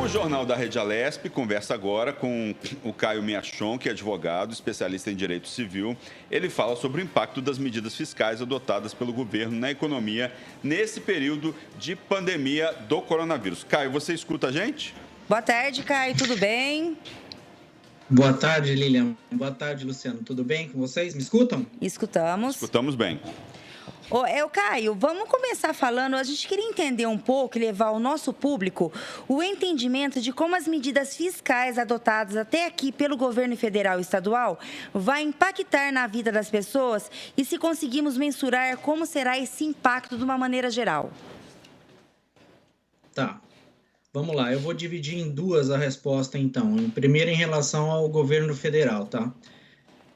Jornal da Rede Alesp conversa agora com o Caio Miachon, que é advogado, especialista em direito civil. Ele fala sobre o impacto das medidas fiscais adotadas pelo governo na economia nesse período de pandemia do coronavírus. Caio, você escuta a gente? Boa tarde, Caio, tudo bem? Boa tarde, Lilian. Boa tarde, Luciano. Tudo bem com vocês? Me escutam? Escutamos. Escutamos bem. Caio, vamos começar falando, a gente queria entender um pouco e levar ao nosso público o entendimento de como as medidas fiscais adotadas até aqui pelo governo federal e estadual vai impactar na vida das pessoas e se conseguimos mensurar como será esse impacto de uma maneira geral. Tá, vamos lá. Eu vou dividir em duas a resposta, então. Primeiro, em relação ao governo federal, tá?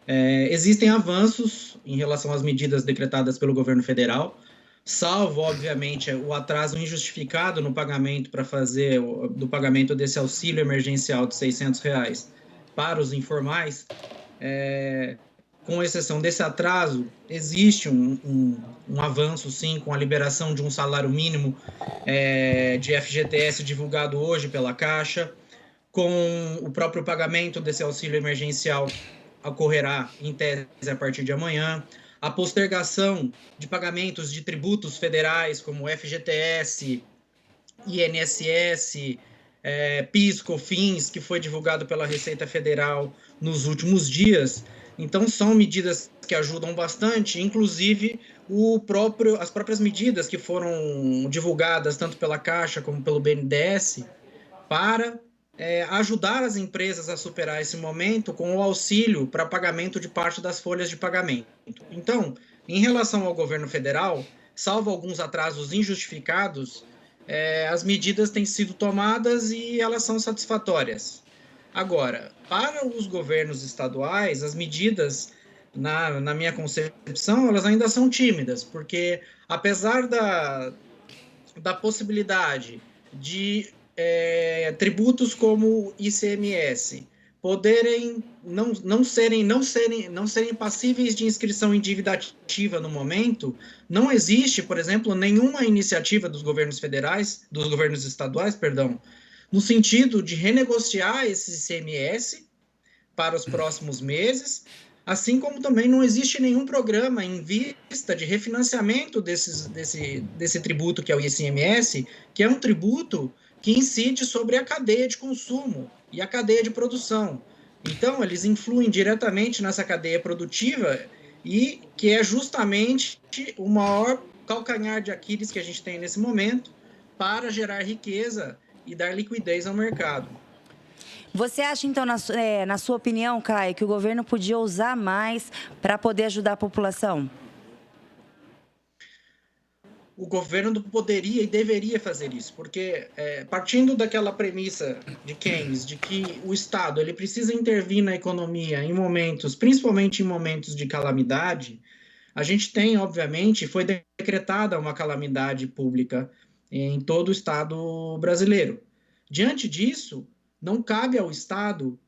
Existem avanços em relação às medidas decretadas pelo governo federal, salvo, obviamente, o atraso injustificado no pagamento do pagamento desse auxílio emergencial de R$600 para os informais. Com exceção desse atraso, existe um avanço, sim, com a liberação de um salário mínimo de FGTS divulgado hoje pela Caixa, com o próprio pagamento desse auxílio emergencial ocorrerá, em tese, a partir de amanhã. A postergação de pagamentos de tributos federais, como FGTS, INSS, PIS, COFINS, que foi divulgado pela Receita Federal nos últimos dias. Então, são medidas que ajudam bastante, inclusive as próprias medidas que foram divulgadas, tanto pela Caixa como pelo BNDES, para ajudar as empresas a superar esse momento com o auxílio para pagamento de parte das folhas de pagamento. Então, em relação ao governo federal, salvo alguns atrasos injustificados, as medidas têm sido tomadas e elas são satisfatórias. Agora, para os governos estaduais, as medidas, na minha concepção, elas ainda são tímidas, porque apesar da possibilidade de tributos como ICMS poderem não serem passíveis de inscrição em dívida ativa no momento, não existe, por exemplo, nenhuma iniciativa dos governos estaduais, no sentido de renegociar esse ICMS para os próximos meses, assim como também não existe nenhum programa em vista de refinanciamento desse tributo que é o ICMS, que é um tributo que incide sobre a cadeia de consumo e a cadeia de produção. Então, eles influem diretamente nessa cadeia produtiva e que é justamente o maior calcanhar de Aquiles que a gente tem nesse momento para gerar riqueza e dar liquidez ao mercado. Você acha, então, na sua opinião, Caio, que o governo podia usar mais para poder ajudar a população? O governo poderia e deveria fazer isso, porque partindo daquela premissa de Keynes, de que o Estado ele precisa intervir na economia principalmente em momentos de calamidade, a gente tem, obviamente, foi decretada uma calamidade pública em todo o Estado brasileiro. Diante disso, não cabe ao Estado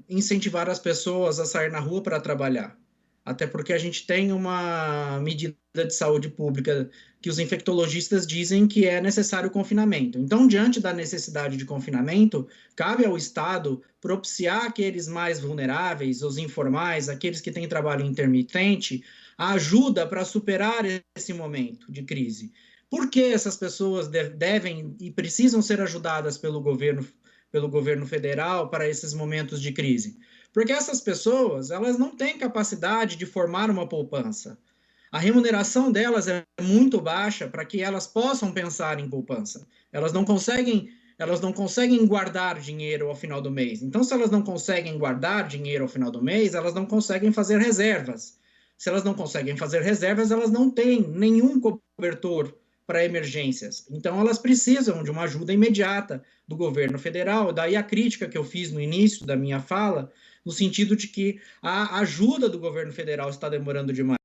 incentivar as pessoas a sair na rua para trabalhar. Até porque a gente tem uma medida de saúde pública que os infectologistas dizem que é necessário confinamento. Então, diante da necessidade de confinamento, cabe ao Estado propiciar aqueles mais vulneráveis, os informais, aqueles que têm trabalho intermitente, a ajuda para superar esse momento de crise. Por que essas pessoas devem e precisam ser ajudadas pelo governo federal para esses momentos de crise? Porque essas pessoas, elas não têm capacidade de formar uma poupança. A remuneração delas é muito baixa para que elas possam pensar em poupança. Elas não conseguem guardar dinheiro ao final do mês. Então, se elas não conseguem guardar dinheiro ao final do mês, elas não conseguem fazer reservas. Se elas não conseguem fazer reservas, elas não têm nenhum cobertor para emergências. Então, elas precisam de uma ajuda imediata do governo federal. Daí a crítica que eu fiz no início da minha fala, no sentido de que a ajuda do governo federal está demorando demais.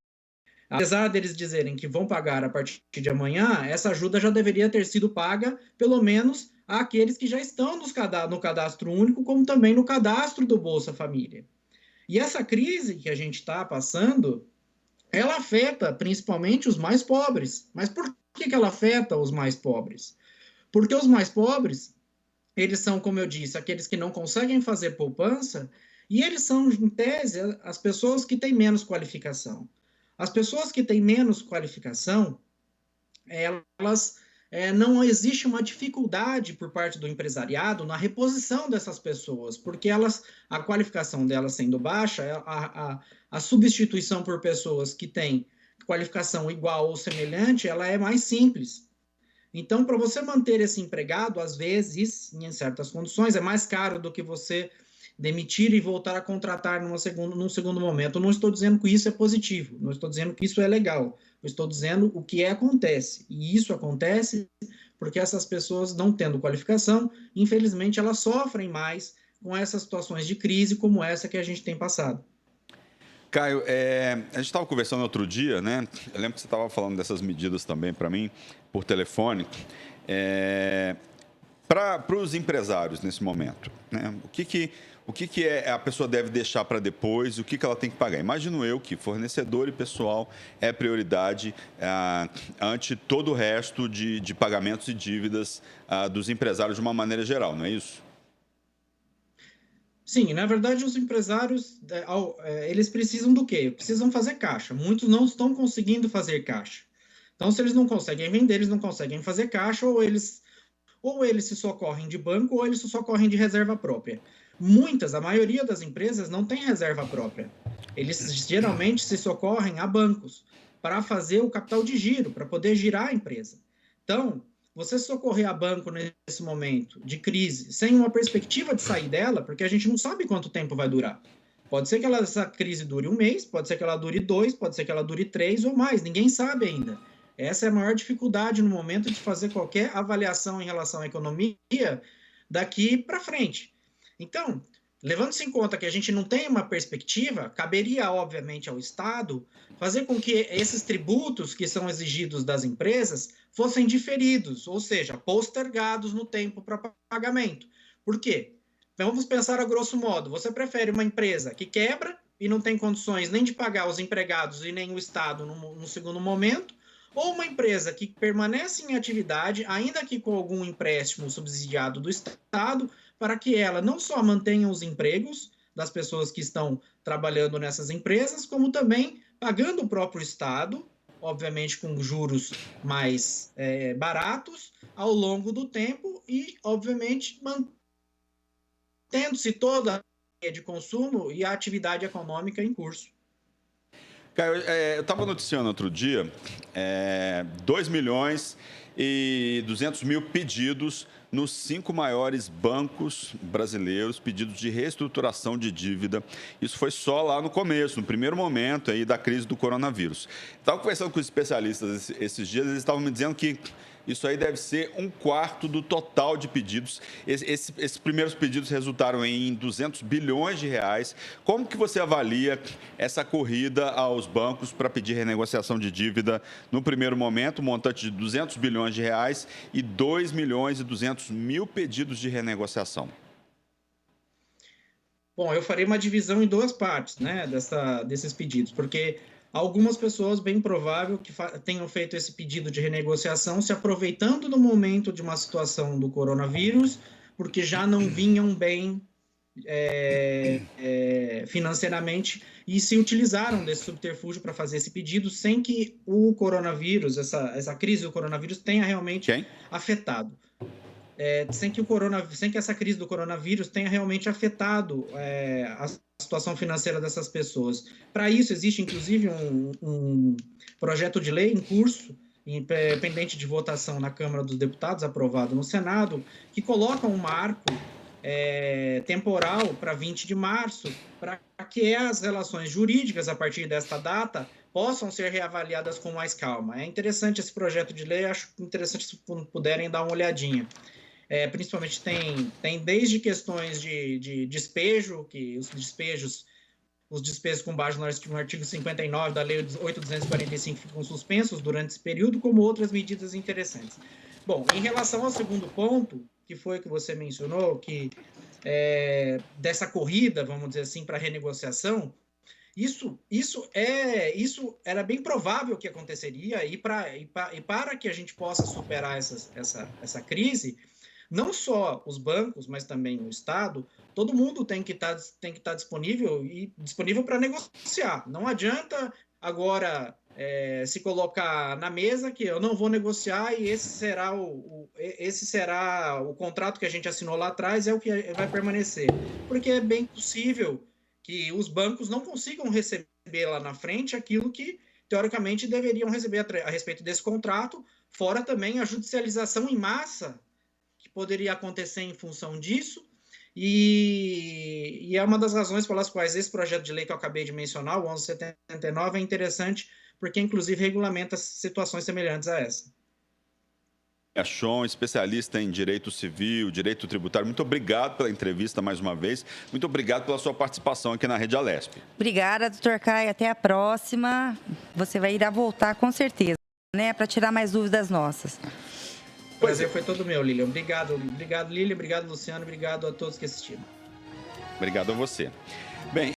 Apesar deles dizerem que vão pagar a partir de amanhã, essa ajuda já deveria ter sido paga, pelo menos, àqueles que já estão no cadastro único, como também no cadastro do Bolsa Família. E essa crise que a gente está passando, ela afeta principalmente os mais pobres. Mas por que ela afeta os mais pobres? Porque os mais pobres, eles são, como eu disse, aqueles que não conseguem fazer poupança, e eles são, em tese, as pessoas que têm menos qualificação. As pessoas que têm menos qualificação, elas não existe uma dificuldade por parte do empresariado na reposição dessas pessoas, porque a qualificação delas sendo baixa, a substituição por pessoas que têm qualificação igual ou semelhante, ela é mais simples. Então, para você manter esse empregado, às vezes, em certas condições, é mais caro do que você demitir e voltar a contratar num segundo momento. Eu não estou dizendo que isso é positivo, não estou dizendo que isso é legal, eu estou dizendo o que acontece. E isso acontece porque essas pessoas, não tendo qualificação, infelizmente, elas sofrem mais com essas situações de crise como essa que a gente tem passado. Caio, a gente estava conversando outro dia, né? Eu lembro que você estava falando dessas medidas também para mim, por telefone. Para os empresários nesse momento, né? O que a pessoa deve deixar para depois, o que ela tem que pagar? Imagino eu que fornecedor e pessoal é prioridade ante todo o resto de pagamentos e dívidas dos empresários de uma maneira geral, não é isso? Sim, na verdade, os empresários, eles precisam do quê? Precisam fazer caixa. Muitos não estão conseguindo fazer caixa. Então, se eles não conseguem vender, eles não conseguem fazer caixa, ou eles se socorrem de banco, ou eles se socorrem de reserva própria. A maioria das empresas não tem reserva própria. Eles geralmente se socorrem a bancos para fazer o capital de giro, para poder girar a empresa. Então, você socorrer a banco nesse momento de crise, sem uma perspectiva de sair dela, porque a gente não sabe quanto tempo vai durar. Pode ser que essa crise dure 1 mês, pode ser que ela dure 2, pode ser que ela dure 3 ou mais, ninguém sabe ainda. Essa é a maior dificuldade no momento de fazer qualquer avaliação em relação à economia daqui para frente. Então, levando-se em conta que a gente não tem uma perspectiva, caberia, obviamente, ao Estado fazer com que esses tributos que são exigidos das empresas fossem diferidos, ou seja, postergados no tempo para pagamento. Por quê? Vamos pensar a grosso modo, você prefere uma empresa que quebra e não tem condições nem de pagar os empregados e nem o Estado no segundo momento, ou uma empresa que permanece em atividade, ainda que com algum empréstimo subsidiado do Estado, para que ela não só mantenha os empregos das pessoas que estão trabalhando nessas empresas, como também pagando o próprio Estado, obviamente com juros mais baratos ao longo do tempo e, obviamente, mantendo-se toda a área de consumo e a atividade econômica em curso. Caio, eu estava noticiando outro dia, 2.200.000 pedidos nos 5 maiores bancos brasileiros, pedidos de reestruturação de dívida. Isso foi só lá no começo, no primeiro momento aí da crise do coronavírus. Estava conversando com os especialistas esses dias, eles estavam me dizendo que isso aí deve ser 1/4 do total de pedidos. Esses primeiros pedidos resultaram em 200 bilhões de reais. Como que você avalia essa corrida aos bancos para pedir renegociação de dívida no primeiro momento, montante de 200 bilhões de reais e 2.200.000 pedidos de renegociação? Bom, eu farei uma divisão em 2 partes, né, desses pedidos, porque algumas pessoas, bem provável, que tenham feito esse pedido de renegociação se aproveitando do momento de uma situação do coronavírus, porque já não vinham bem financeiramente e se utilizaram desse subterfúgio para fazer esse pedido sem que o coronavírus, essa crise do coronavírus tenha realmente afetado. Sem que essa crise do coronavírus tenha realmente afetado a situação financeira dessas pessoas. Para isso, existe, inclusive, um projeto de lei em curso, pendente de votação na Câmara dos Deputados, aprovado no Senado, que coloca um marco temporal para 20 de março, para que as relações jurídicas, a partir desta data, possam ser reavaliadas com mais calma. É interessante esse projeto de lei, acho interessante se puderem dar uma olhadinha. Principalmente tem desde questões de despejo, que os despejos com base no artigo 59 da Lei 8.245 ficam suspensos durante esse período, como outras medidas interessantes. Bom, em relação ao segundo ponto, que foi que você mencionou, que dessa corrida, vamos dizer assim, para renegociação, Isso era bem provável que aconteceria, e para que a gente possa superar essa crise, não só os bancos, mas também o Estado, todo mundo tem que estar disponível para negociar. Não adianta agora se colocar na mesa que eu não vou negociar e esse será o contrato que a gente assinou lá atrás, é o que vai permanecer. Porque é bem possível que os bancos não consigam receber lá na frente aquilo que, teoricamente, deveriam receber a respeito desse contrato, fora também a judicialização em massa que poderia acontecer em função disso, e é uma das razões pelas quais esse projeto de lei que eu acabei de mencionar, o 1179, é interessante, porque, inclusive, regulamenta situações semelhantes a essa. Miachon, especialista em direito civil, direito tributário, muito obrigado pela entrevista mais uma vez. Muito obrigado pela sua participação aqui na Rede Alesp. Obrigada, doutor Caio. Até a próxima. Você vai irá voltar com certeza, né? Para tirar mais dúvidas nossas. O prazer foi todo meu, Lilian. Obrigado, Lilian. Obrigado, Luciano. Obrigado a todos que assistiram. Obrigado a você. Bem,